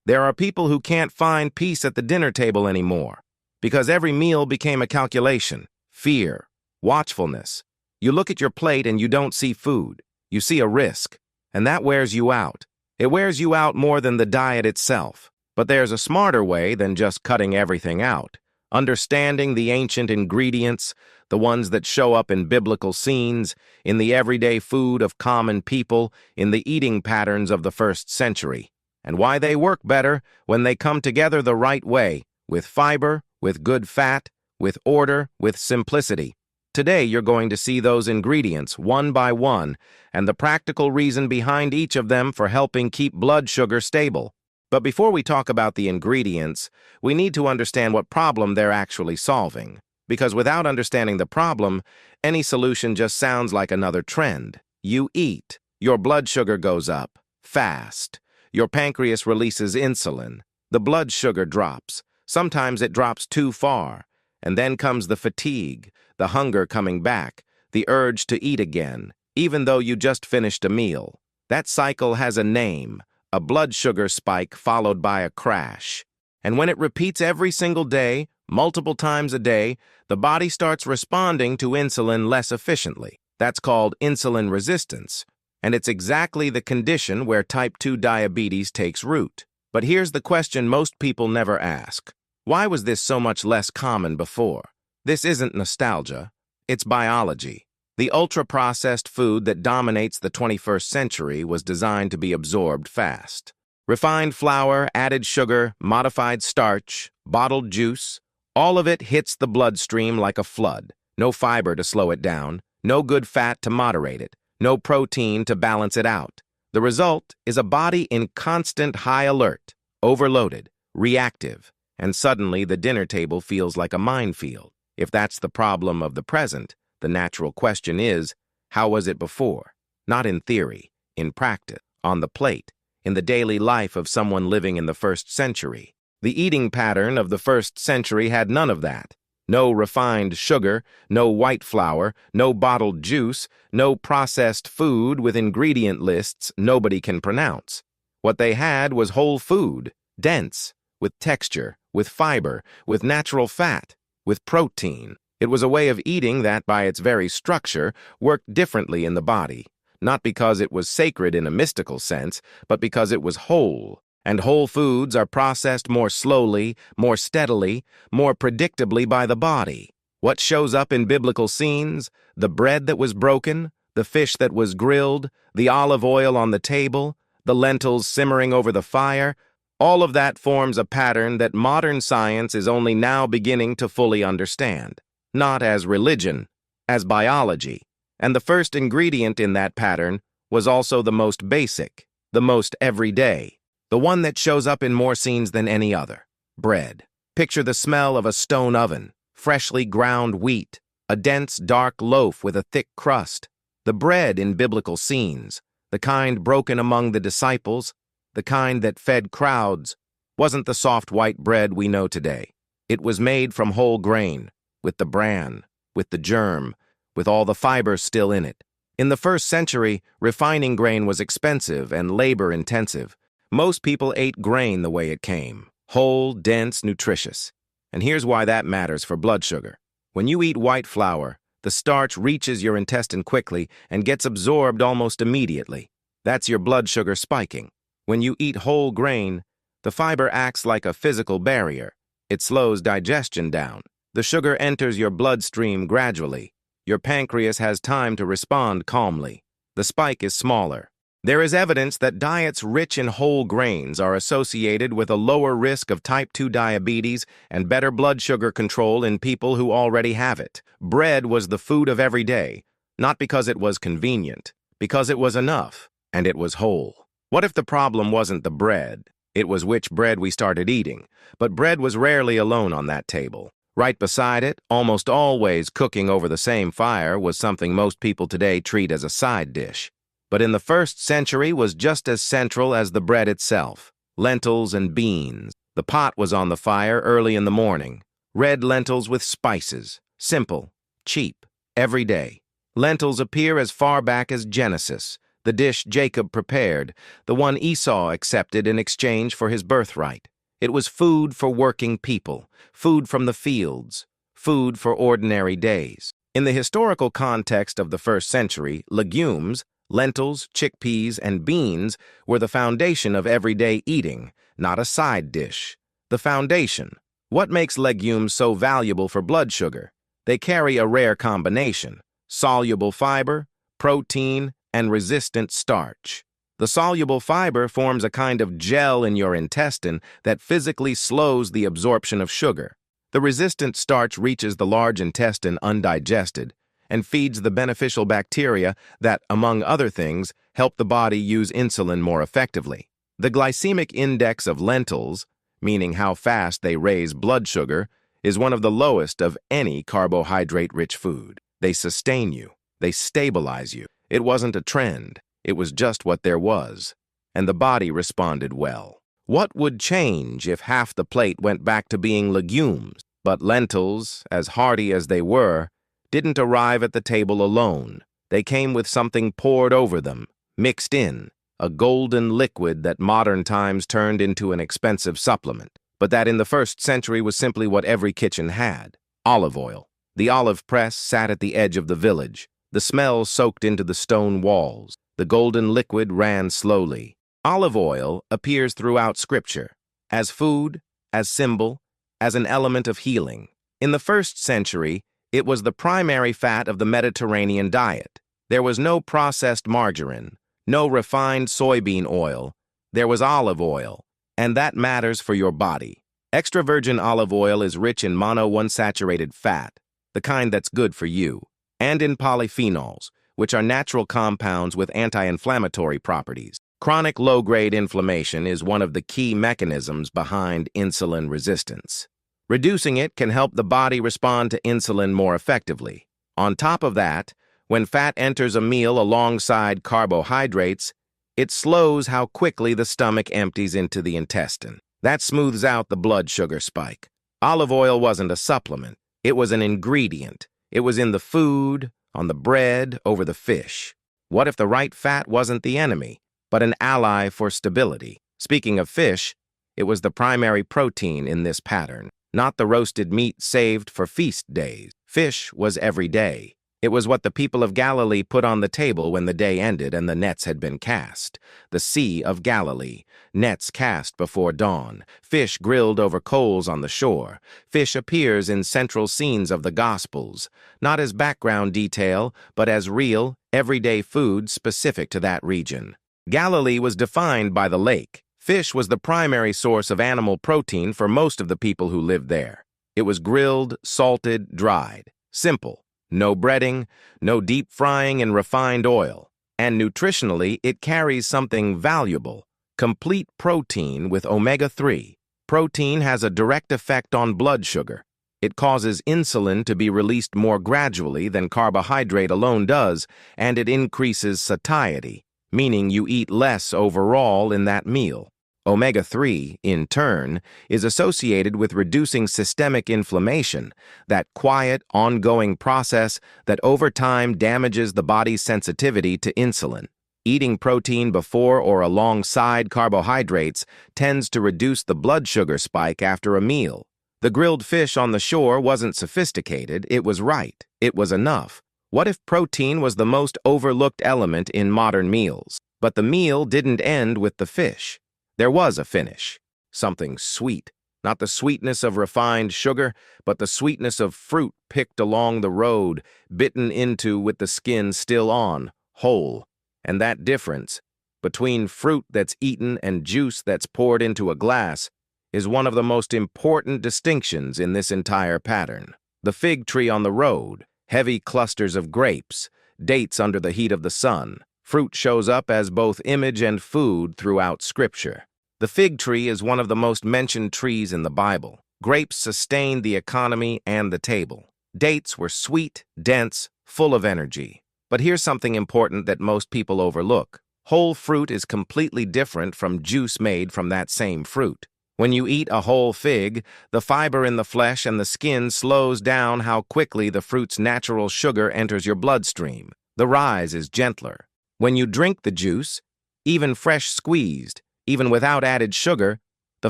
There are people who can't find peace at the dinner table anymore because every meal became a calculation, fear, watchfulness. You look at your plate and you don't see food. You see a risk, and that wears you out. It wears you out more than the diet itself. But there's a smarter way than just cutting everything out. Understanding the ancient ingredients, the ones that show up in biblical scenes, in the everyday food of common people, in the eating patterns of the first century, and why they work better when they come together the right way, with fiber, with good fat, with order, with simplicity. Today you're going to see those ingredients one by one and the practical reason behind each of them for helping keep blood sugar stable. But before we talk about the ingredients, we need to understand what problem they're actually solving. Because without understanding the problem, any solution just sounds like another trend. You eat, your blood sugar goes up, fast. Your pancreas releases insulin. The blood sugar drops. Sometimes it drops too far. And then comes the fatigue, the hunger coming back, the urge to eat again, even though you just finished a meal. That cycle has a name. A blood sugar spike followed by a crash. And when it repeats every single day, multiple times a day, the body starts responding to insulin less efficiently. That's called insulin resistance. And it's exactly the condition where type 2 diabetes takes root. But here's the question most people never ask. Why was this so much less common before? This isn't nostalgia. It's biology. The ultra-processed food that dominates the 21st century was designed to be absorbed fast. Refined flour, added sugar, modified starch, bottled juice, all of it hits the bloodstream like a flood. No fiber to slow it down, no good fat to moderate it, no protein to balance it out. The result is a body in constant high alert, overloaded, reactive, and suddenly the dinner table feels like a minefield. If that's the problem of the present, the natural question is, how was it before? Not in theory, in practice, on the plate, in the daily life of someone living in the first century. The eating pattern of the first century had none of that. No refined sugar, no white flour, no bottled juice, no processed food with ingredient lists nobody can pronounce. What they had was whole food, dense, with texture, with fiber, with natural fat, with protein. It was a way of eating that, by its very structure, worked differently in the body, not because it was sacred in a mystical sense, but because it was whole. And whole foods are processed more slowly, more steadily, more predictably by the body. What shows up in biblical scenes? The bread that was broken, the fish that was grilled, the olive oil on the table, the lentils simmering over the fire, all of that forms a pattern that modern science is only now beginning to fully understand. Not as religion, as biology. And the first ingredient in that pattern was also the most basic, the most everyday, the one that shows up in more scenes than any other. Bread. Picture the smell of a stone oven, freshly ground wheat, a dense, dark loaf with a thick crust. The bread in biblical scenes, the kind broken among the disciples, the kind that fed crowds, wasn't the soft white bread we know today. It was made from whole grain, with the bran, with the germ, with all the fibers still in it. In the first century, refining grain was expensive and labor-intensive. Most people ate grain the way it came, whole, dense, nutritious. And here's why that matters for blood sugar. When you eat white flour, the starch reaches your intestine quickly and gets absorbed almost immediately. That's your blood sugar spiking. When you eat whole grain, the fiber acts like a physical barrier. It slows digestion down. The sugar enters your bloodstream gradually. Your pancreas has time to respond calmly. The spike is smaller. There is evidence that diets rich in whole grains are associated with a lower risk of type 2 diabetes and better blood sugar control in people who already have it. Bread was the food of every day, not because it was convenient, because it was enough, and it was whole. What if the problem wasn't the bread? It was which bread we started eating, but bread was rarely alone on that table. Right beside it, almost always cooking over the same fire, was something most people today treat as a side dish. But in the first century was just as central as the bread itself. Lentils and beans. The pot was on the fire early in the morning. Red lentils with spices. Simple, cheap, every day. Lentils appear as far back as Genesis. the dish Jacob prepared, the one Esau accepted in exchange for his birthright. It was food for working people, food from the fields, food for ordinary days. In the historical context of the 1st century, legumes, lentils, chickpeas, and beans were the foundation of everyday eating, not a side dish. The foundation. What makes legumes so valuable for blood sugar? They carry a rare combination: soluble fiber, protein, and resistant starch. The soluble fiber forms a kind of gel in your intestine that physically slows the absorption of sugar. The resistant starch reaches the large intestine undigested and feeds the beneficial bacteria that, among other things, help the body use insulin more effectively. The glycemic index of lentils, meaning how fast they raise blood sugar, is one of the lowest of any carbohydrate-rich food. They sustain you. They stabilize you. It wasn't a trend. It was just what there was. And the body responded well. What would change if half the plate went back to being legumes? But lentils, as hearty as they were, didn't arrive at the table alone. They came with something poured over them, mixed in, a golden liquid that modern times turned into an expensive supplement, but that in the 1st century was simply what every kitchen had: olive oil. The olive press sat at the edge of the village. The smell soaked into the stone walls. The golden liquid ran slowly. Olive oil appears throughout Scripture, as food, as symbol, as an element of healing. In the 1st century, it was the primary fat of the Mediterranean diet. There was no processed margarine, no refined soybean oil. There was olive oil, and that matters for your body. Extra virgin olive oil is rich in monounsaturated fat, the kind that's good for you, and in polyphenols, which are natural compounds with anti-inflammatory properties. Chronic low-grade inflammation is one of the key mechanisms behind insulin resistance. Reducing it can help the body respond to insulin more effectively. On top of that, when fat enters a meal alongside carbohydrates, it slows how quickly the stomach empties into the intestine. That smooths out the blood sugar spike. Olive oil wasn't a supplement. It was an ingredient. It was in the food, on the bread, over the fish. What if the right fat wasn't the enemy, but an ally for stability? Speaking of fish, it was the primary protein in this pattern, not the roasted meat saved for feast days. Fish was every day. It was what the people of Galilee put on the table when the day ended and the nets had been cast. The Sea of Galilee, nets cast before dawn, fish grilled over coals on the shore. Fish appears in central scenes of the Gospels, not as background detail, but as real, everyday food specific to that region. Galilee was defined by the lake. Fish was the primary source of animal protein for most of the people who lived there. It was grilled, salted, dried. Simple. No breading, no deep frying in refined oil. And nutritionally, it carries something valuable: complete protein with omega-3. Protein has a direct effect on blood sugar. It causes insulin to be released more gradually than carbohydrate alone does, and it increases satiety, meaning you eat less overall in that meal. Omega-3, in turn, is associated with reducing systemic inflammation, that quiet, ongoing process that over time damages the body's sensitivity to insulin. Eating protein before or alongside carbohydrates tends to reduce the blood sugar spike after a meal. The grilled fish on the shore wasn't sophisticated, it was right, it was enough. What if protein was the most overlooked element in modern meals? But the meal didn't end with the fish. There was a finish, something sweet, not the sweetness of refined sugar, but the sweetness of fruit picked along the road, bitten into with the skin still on, whole. And that difference, between fruit that's eaten and juice that's poured into a glass, is one of the most important distinctions in this entire pattern. The fig tree on the road, heavy clusters of grapes, dates under the heat of the sun. Fruit shows up as both image and food throughout Scripture. The fig tree is one of the most mentioned trees in the Bible. Grapes sustained the economy and the table. Dates were sweet, dense, full of energy. But here's something important that most people overlook. Whole fruit is completely different from juice made from that same fruit. When you eat a whole fig, the fiber in the flesh and the skin slows down how quickly the fruit's natural sugar enters your bloodstream. The rise is gentler. When you drink the juice, even fresh squeezed, even without added sugar, the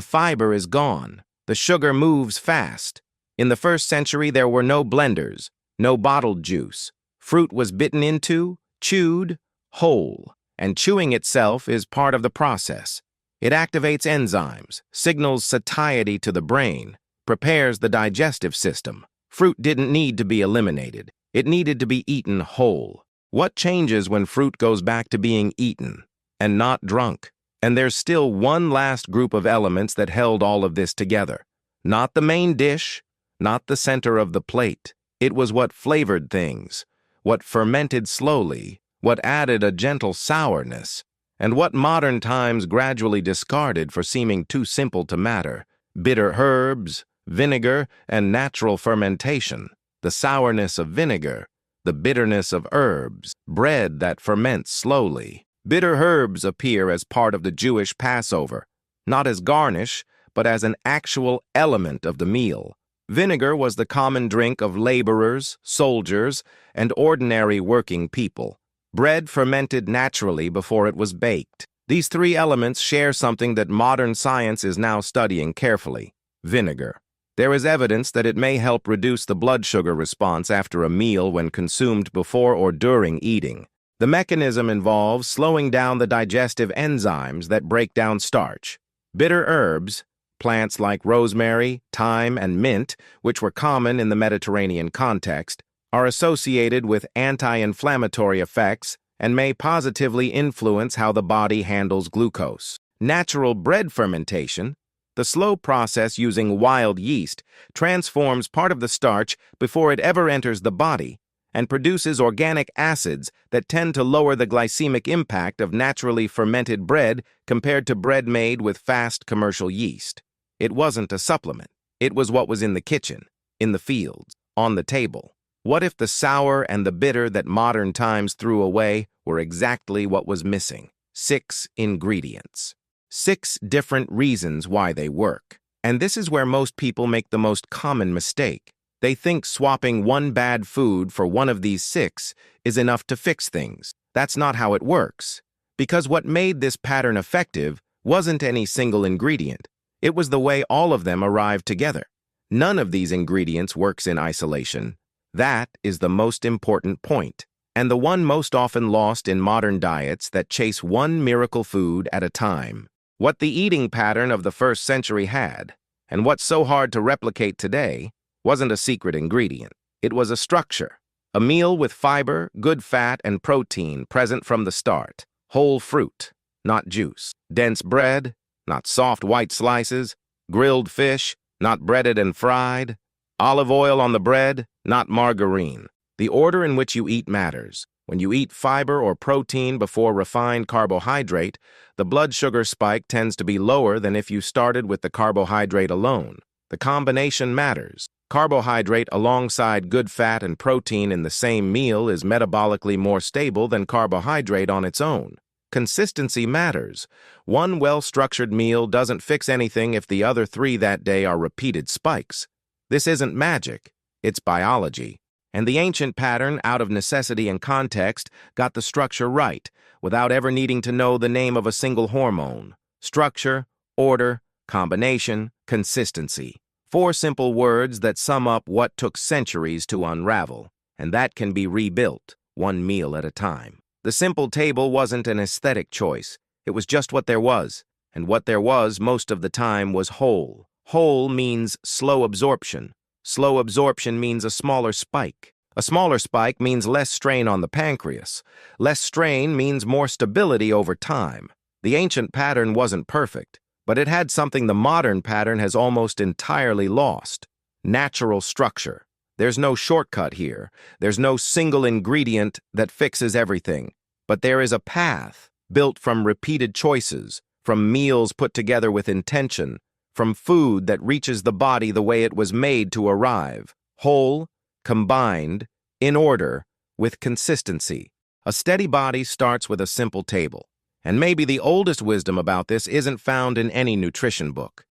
fiber is gone. The sugar moves fast. In the first century, there were no blenders, no bottled juice. Fruit was bitten into, chewed, whole, and chewing itself is part of the process. It activates enzymes, signals satiety to the brain, prepares the digestive system. Fruit didn't need to be eliminated. It needed to be eaten whole. What changes when fruit goes back to being eaten and not drunk? And there's still one last group of elements that held all of this together. Not the main dish, not the center of the plate. It was what flavored things, what fermented slowly, what added a gentle sourness, and what modern times gradually discarded for seeming too simple to matter: bitter herbs, vinegar, and natural fermentation, the sourness of vinegar, the bitterness of herbs, bread that ferments slowly. Bitter herbs appear as part of the Jewish Passover, not as garnish, but as an actual element of the meal. Vinegar was the common drink of laborers, soldiers, and ordinary working people. Bread fermented naturally before it was baked. These three elements share something that modern science is now studying carefully: vinegar. There is evidence that it may help reduce the blood sugar response after a meal when consumed before or during eating. The mechanism involves slowing down the digestive enzymes that break down starch. Bitter herbs, plants like rosemary, thyme, and mint, which were common in the Mediterranean context, are associated with anti-inflammatory effects and may positively influence how the body handles glucose. Natural bread fermentation, the slow process using wild yeast, transforms part of the starch before it ever enters the body and produces organic acids that tend to lower the glycemic impact of naturally fermented bread compared to bread made with fast commercial yeast. It wasn't a supplement. It was what was in the kitchen, in the fields, on the table. What if the sour and the bitter that modern times threw away were exactly what was missing? 6 ingredients. 6 different reasons why they work. And this is where most people make the most common mistake. They think swapping one bad food for one of these 6 is enough to fix things. That's not how it works. Because what made this pattern effective wasn't any single ingredient. It was the way all of them arrived together. None of these ingredients works in isolation. That is the most important point, and the one most often lost in modern diets that chase one miracle food at a time. What the eating pattern of the first century had, and what's so hard to replicate today, wasn't a secret ingredient. It was a structure. A meal with fiber, good fat, and protein present from the start. Whole fruit, not juice. Dense bread, not soft white slices. Grilled fish, not breaded and fried. Olive oil on the bread, not margarine. The order in which you eat matters. When you eat fiber or protein before refined carbohydrate, the blood sugar spike tends to be lower than if you started with the carbohydrate alone. The combination matters. Carbohydrate alongside good fat and protein in the same meal is metabolically more stable than carbohydrate on its own. Consistency matters. One well-structured meal doesn't fix anything if the other 3 that day are repeated spikes. This isn't magic, it's biology. And the ancient pattern, out of necessity and context, got the structure right, without ever needing to know the name of a single hormone. Structure, order, combination, consistency. 4 simple words that sum up what took centuries to unravel, and that can be rebuilt, one meal at a time. The simple table wasn't an aesthetic choice. It was just what there was, and what there was most of the time was whole. Whole means slow absorption. Slow absorption means a smaller spike. A smaller spike means less strain on the pancreas. Less strain means more stability over time. The ancient pattern wasn't perfect, but it had something the modern pattern has almost entirely lost: natural structure. There's no shortcut here. There's no single ingredient that fixes everything. But there is a path built from repeated choices, from meals put together with intention, from food that reaches the body the way it was made to arrive, whole, combined, in order, with consistency. A steady body starts with a simple table. And maybe the oldest wisdom about this isn't found in any nutrition book.